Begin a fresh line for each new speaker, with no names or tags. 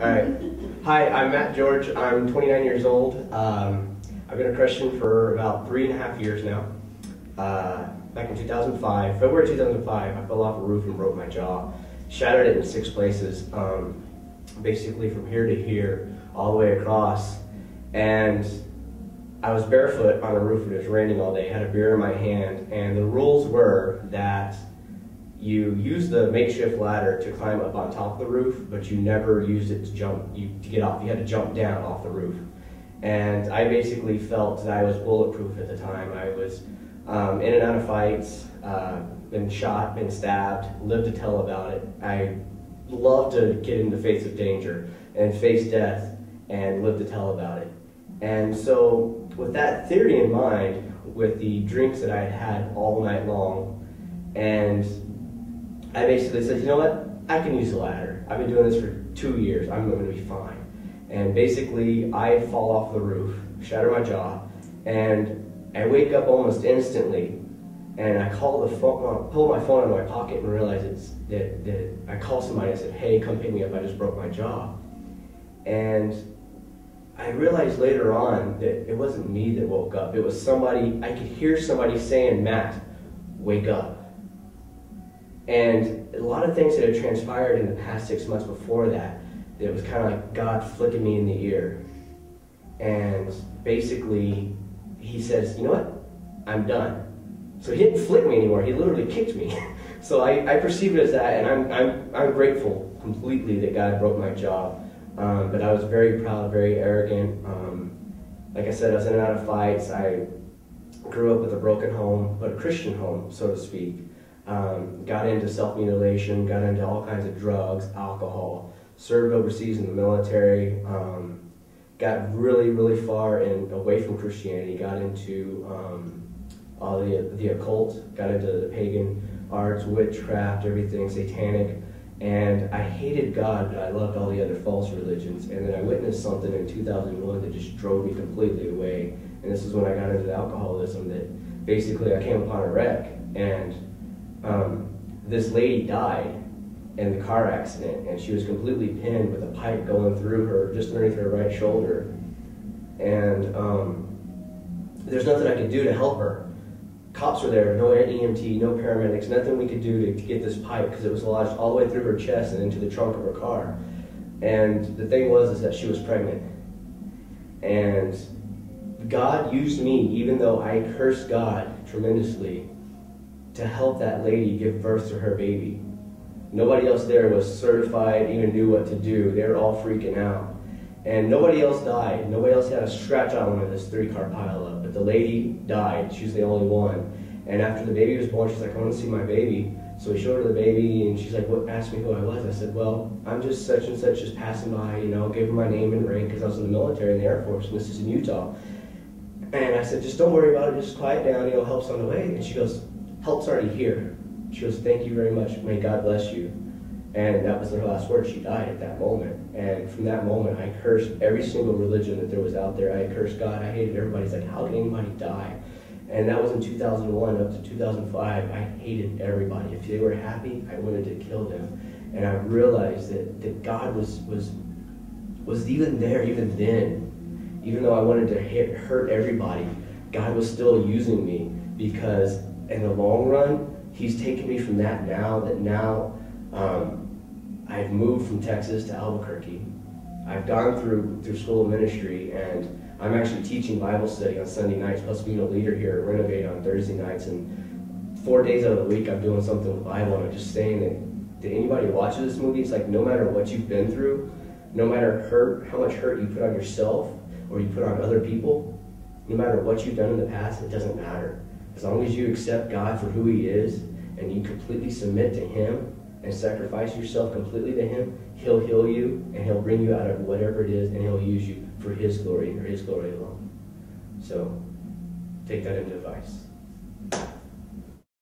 All right. Hi, I'm Matt George. I'm 29 years old. I've been a Christian for about 3.5 years now. Back in 2005, February 2005, I fell off a roof and broke my jaw. Shattered it in 6 places, basically from here to here, all the way across. And I was barefoot on a roof and it was raining all day. I had a beer in my hand, and the rules were that you use the makeshift ladder to climb up on top of the roof, but you never used it to jump. To get off, you had to jump down off the roof. And I basically felt that I was bulletproof at the time. I was in and out of fights, been shot, been stabbed, lived to tell about it. I love to get in the face of danger and face death and live to tell about it. And so with that theory in mind, with the drinks that I had had all night long, and I basically said, you know what, I can use a ladder. I've been doing this for 2 years, I'm going to be fine. And basically I fall off the roof, shatter my jaw, and I wake up almost instantly, and I call the phone, pull my phone out of my pocket and realize that I call somebody and said, hey, come pick me up, I just broke my jaw. And I realized later on that it wasn't me that woke up, it was somebody. I could hear somebody saying, Matt, wake up. And a lot of things that had transpired in the past 6 months before that, it was kind of like God flicking me in the ear. And basically, he says, you know what, I'm done. So he didn't flick me anymore, he literally kicked me. So I perceive it as that, and I'm grateful completely that God broke my jaw. But I was very proud, very arrogant. Like I said, I was in and out of fights. I grew up with a broken home, but a Christian home, so to speak. Got into self-mutilation, got into all kinds of drugs, alcohol, served overseas in the military, got really, really far and away from Christianity, got into all the occult, got into the pagan arts, witchcraft, everything satanic. And I hated God, but I loved all the other false religions. And then I witnessed something in 2001 that just drove me completely away. And this is when I got into alcoholism, that basically I came upon a wreck. And this lady died in the car accident, and she was completely pinned with a pipe going through her, just underneath her right shoulder. And there's nothing I could do to help her. Cops were there, no EMT, no paramedics, nothing we could do to get this pipe, because it was lodged all the way through her chest and into the trunk of her car. And the thing was that she was pregnant. And God used me, even though I cursed God tremendously, to help that lady give birth to her baby. Nobody else there was certified, even knew what to do. They were all freaking out. And nobody else died. Nobody else had a scratch on one of this 3-car pileup. But the lady died. She was the only one. And after the baby was born, she's like, I want to see my baby. So we showed her the baby, and she's like, what? Asked me who I was. I said, well, I'm just such and such, just passing by, you know, gave her my name and rank, because I was in the military, in the Air Force, and this is in Utah. And I said, just don't worry about it, just quiet down, you know, help's on the way. And she goes, help's already here. She goes, thank you very much, may God bless you. And that was her last word. She died at that moment. And from that moment, I cursed every single religion that there was out there. I cursed God. I hated everybody. It's like, how can anybody die? And that was in 2001 up to 2005. I hated everybody. If they were happy, I wanted to kill them. And I realized that God was even there, even then. Even though I wanted to hurt everybody, God was still using me, because in the long run, He's taken me from that now, I've moved from Texas to Albuquerque. I've gone through school of ministry, and I'm actually teaching Bible study on Sunday nights, plus being a leader here at Renovate on Thursday nights. And 4 days out of the week, I'm doing something with Bible, and I'm just saying that to anybody who watches this movie, it's like, no matter what you've been through, no matter how much hurt you put on yourself or you put on other people, no matter what you've done in the past, it doesn't matter. As long as you accept God for who He is, and you completely submit to Him, and sacrifice yourself completely to Him, He'll heal you, and He'll bring you out of whatever it is, and He'll use you for His glory and for His glory alone. So, take that into advice.